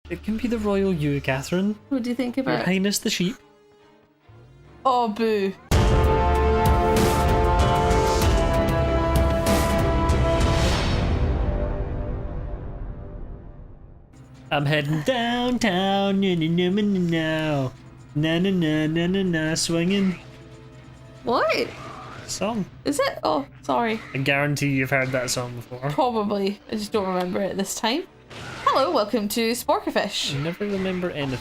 It can be the royal you, Catherine. What do you think Your about it? Highness the sheep. Oh, boo. I'm heading downtown, now, na swinging. What? Song. Is it? Oh, sorry. I guarantee you've heard that song before. Probably. I just don't remember it this time. Hello, welcome to Sporkafish. I never remember anything.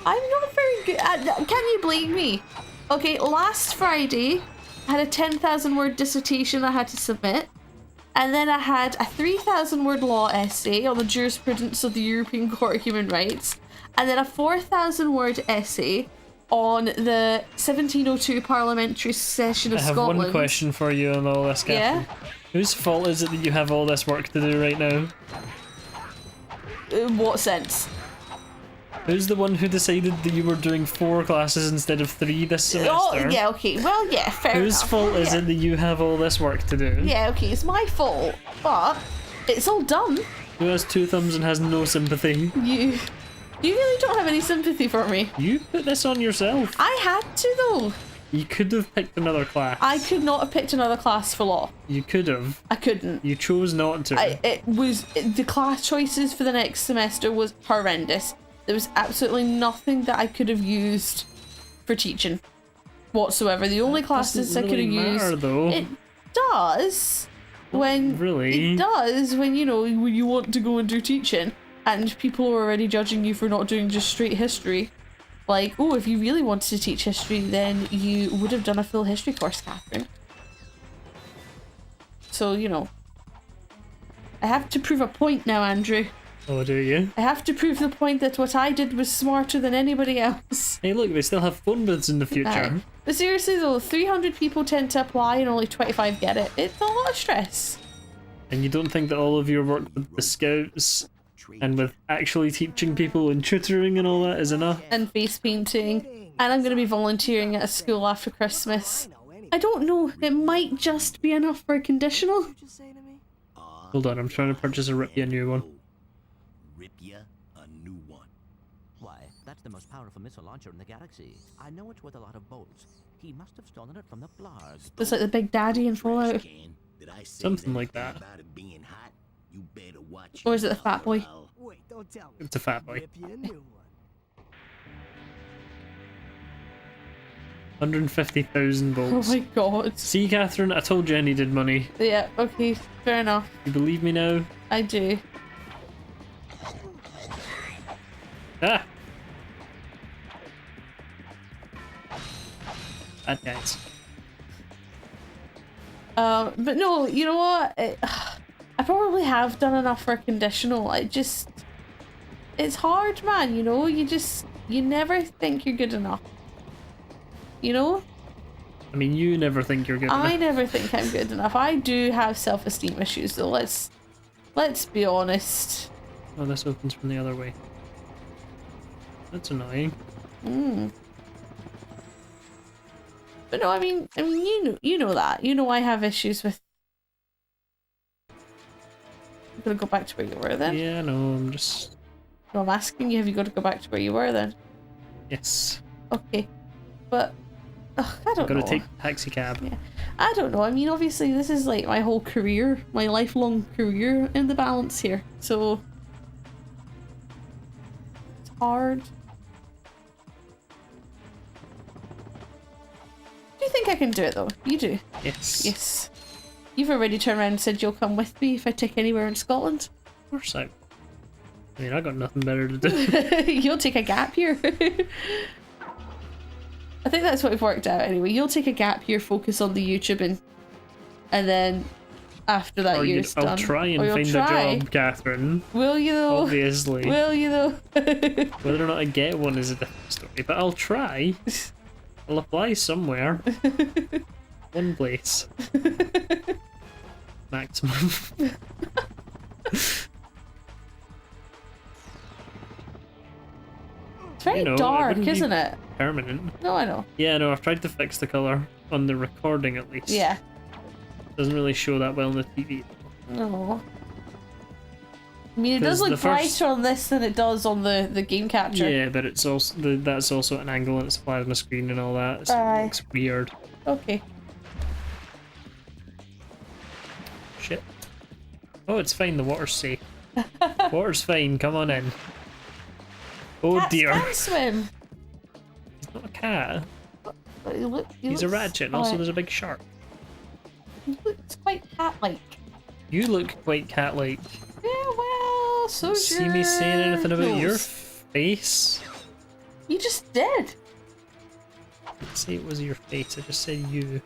I'm not very good at... Can you blame me? Okay, last Friday, I had a 10,000 word dissertation I had to submit. And then I had a 3,000 word law essay on the jurisprudence of the European Court of Human Rights. And then a 4,000 word essay on the 1702 parliamentary session of I have Scotland. one question for you on all this, Catherine. Yeah? Whose fault is it that you have all this work to do right now? In what sense? Who's the one who decided that you were doing 4 classes instead of 3 this semester? Oh, yeah, okay. Well, yeah, fair enough. Whose fault is it that you have all this work to do? Yeah, okay, it's my fault, but it's all done. Who has 2 thumbs and has no sympathy? You really don't have any sympathy for me. You put this on yourself. I had to, though. You could have picked another class. I could not have picked another class for law. You could have. I couldn't. You chose not to. The class choices for the next semester was horrendous. There was absolutely nothing that I could have used for teaching whatsoever. The only classes I could have used. Though. It does when really. It does when when you want to go and do teaching and people are already judging you for not doing just straight history. Like, oh, if you really wanted to teach history, then you would have done a full history course, Catherine. So, I have to prove a point now, Andrew. Oh, do you? I have to prove the point that what I did was smarter than anybody else. Hey, look, they still have phone booths in the future. But seriously though, 300 people tend to apply and only 25 get it. It's a lot of stress. And you don't think that all of your work with the scouts and with actually teaching people and tutoring and all that is enough? And face painting. And I'm going to be volunteering at a school after Christmas. I don't know, it might just be enough for a conditional. Hold on, I'm trying to purchase a new one. Rip ya a new one. Why, that's the most powerful missile launcher in the galaxy. I know it's worth a lot of bolts. He must have stolen it from the Blarg. It's like the Big Daddy in Fallout. Something like that. Or is it the Fat Boy? Wait, don't tell me. It's a Fat Boy. Rip ya a new one. 150,000 Oh volts. my god. See, Catherine, I told you I needed money. Yeah, okay, fair enough. You believe me now? I do. Ah! Bad guys. But no, you know what? I probably have done enough for a conditional. It's hard, man, you never think you're good enough. I mean, you never think you're good enough. I never think I'm good enough. I do have self-esteem issues though, let's be honest. Oh, this opens from the other way. That's annoying. But no, I mean, you know that. I have issues with... I'm gonna go back to where you were then. Yeah, no, I'm just... No, I'm asking you, have you got to go back to where you were then? Yes. Okay. But... I don't know. Gotta take taxi cab. Yeah. I don't know. I mean, obviously, this is like my whole career, my lifelong career in the balance here. So... It's hard. Do you think I can do it though? You do? Yes. Yes. You've already turned around and said you'll come with me if I take anywhere in Scotland. Of course I mean, I got nothing better to do. You'll take a gap year. I think that's what we've worked out anyway. You'll take a gap year, focus on the YouTube, and then after that year's done. I'll try and find a job, Catherine. Will you though? Obviously. Will you though? Whether or not I get one is a different story, but I'll try. I'll apply somewhere. One place. Maximum. It's very dark, isn't it? Permanent. No, I know. Yeah, no, I've tried to fix the colour on the recording at least. Yeah. Doesn't really show that well on the TV. No. I mean, it does 'Cause look the first- brighter on this than it does on the game capture. Yeah, but it's also that's also an angle and it's a plasma screen and all that. So Aye. it looks weird. Okay. Shit. Oh, it's fine. The water's safe. Water's fine. Come on in. Oh Cats dear. can swim. He's not a cat. But He's a ratchet, and also there's a big shark. He looks quite cat-like. You look quite cat-like. Yeah, well, so See me saying anything about your nose. face? You just did. I didn't say it was your face. I just said you,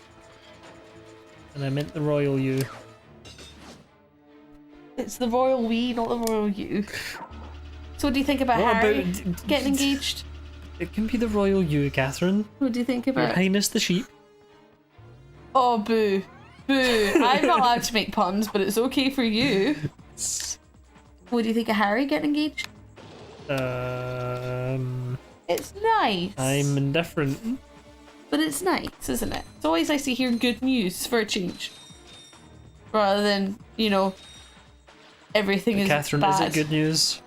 and I meant the royal you. It's the royal we, not the royal you. So what do you think about What Harry about- getting engaged? It can be the royal you, Catherine. What do you think Your about? Highness the sheep. Oh, boo. Boo. I'm not allowed to make puns, but it's okay for you. What do you think of Harry getting engaged? It's nice. I'm indifferent. But it's nice, isn't it? It's always nice to hear good news for a change. Rather than, you know, everything is Catherine, bad. is it good news?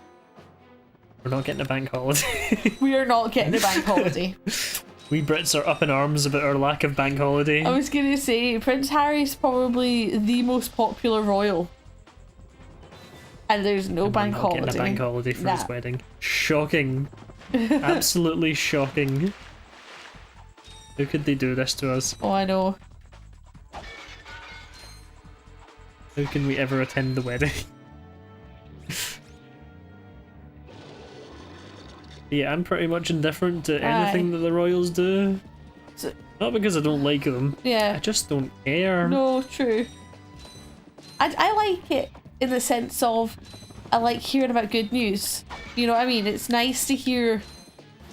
We're not getting a bank holiday. We are not getting a bank holiday. We Brits are up in arms about our lack of bank holiday. I was gonna say, Prince Harry's probably the most popular royal. And there's no And we're bank not holiday. getting a bank holiday for his Nah. wedding. Shocking. Absolutely shocking. How could they do this to us? Oh, I know. How can we ever attend the wedding? Yeah, I'm pretty much indifferent to anything that the royals do. So- Not because I don't like them. I Yeah. just don't care. No, true. I like it in the sense of I like hearing about good news. You know what I mean? It's nice to hear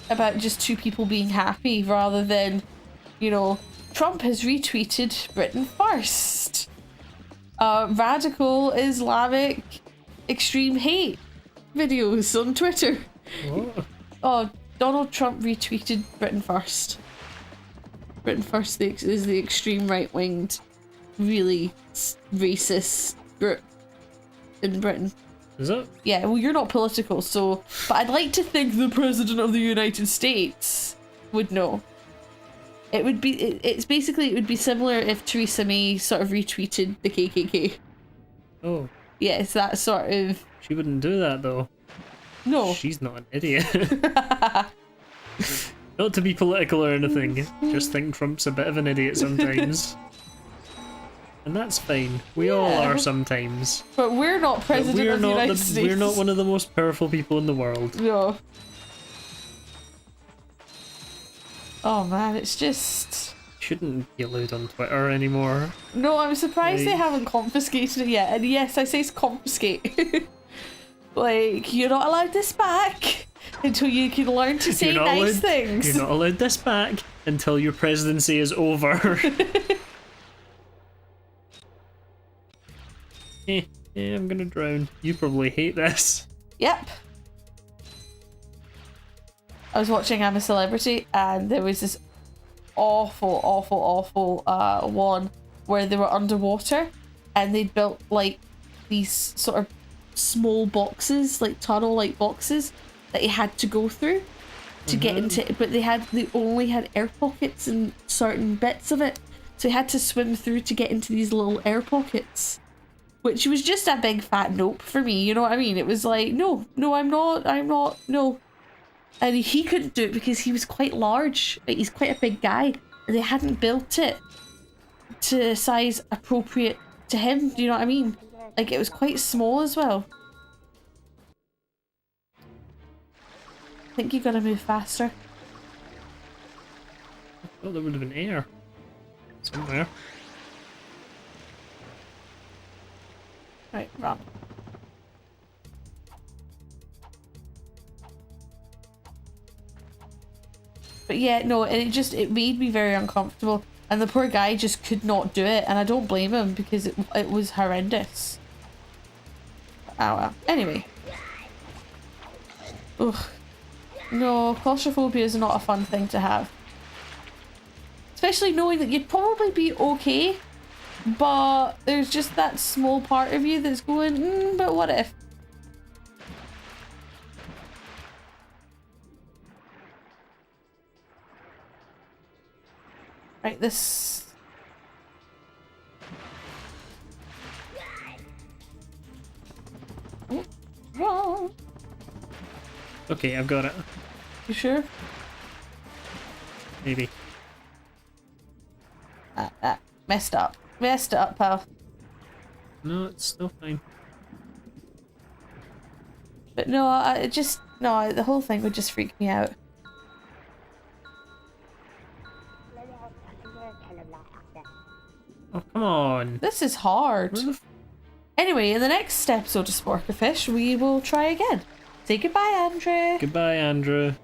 about just two people being happy rather than, you know, Trump has retweeted Britain first. Radical Islamic extreme hate videos on Twitter. What? Oh, Donald Trump retweeted Britain first. Britain first is the extreme right-winged, really racist group in Britain. Is it? Yeah, well, you're not political, so... But I'd like to think the President of the United States would know. It would be... It's basically, it would be similar if Theresa May sort of retweeted the KKK. Oh, Yeah, it's that sort of... she wouldn't do that though. No. She's not an idiot. Not to be political or anything, just think Trump's a bit of an idiot sometimes. And that's fine. We all Yeah. are sometimes. But we're not But President of the United States. we're not one of the most powerful people in the world. No. Oh man, it's just... Shouldn't be allowed on Twitter anymore. No, I'm surprised they Like- haven't confiscated it yet. And yes, I say it's confiscate. Like, you're not allowed this back until you can learn to say You're not nice allowed- things. You're not allowed this back until your presidency is over. I'm gonna drown. You probably hate this. Yep. I was watching I'm a Celebrity and there was this awful one where they were underwater and they'd built like these sort of small boxes, like tunnel-like boxes that you had to go through to get into it, but they only had air pockets in certain bits of it, so you had to swim through to get into these little air pockets, which was just a big fat nope for me, you know what I mean? It was like, no, I'm not, no. And he couldn't do it because he was quite large, like he's quite a big guy, and they hadn't built it to a size appropriate to him, do you know what I mean? Like, it was quite small as well. I think you gotta move faster. Oh, there would have been air somewhere. Right, run. But yeah, no, and it made me very uncomfortable. And the poor guy just could not do it, and I don't blame him because it was horrendous. Oh well. Anyway. Ugh. No, claustrophobia is not a fun thing to have. Especially knowing that you'd probably be okay, but there's just that small part of you that's going, but what if? Right, this... Oh, wrong. Okay, I've got it. You sure? Maybe. Messed up. Messed up, pal. No, it's still fine. But no, I just... No, the whole thing would just freak me out. Oh, come on. This is hard. Where the f- Anyway, in the next episode of Sporkafish, we will try again. Say goodbye, Andrew. Goodbye, Andrew.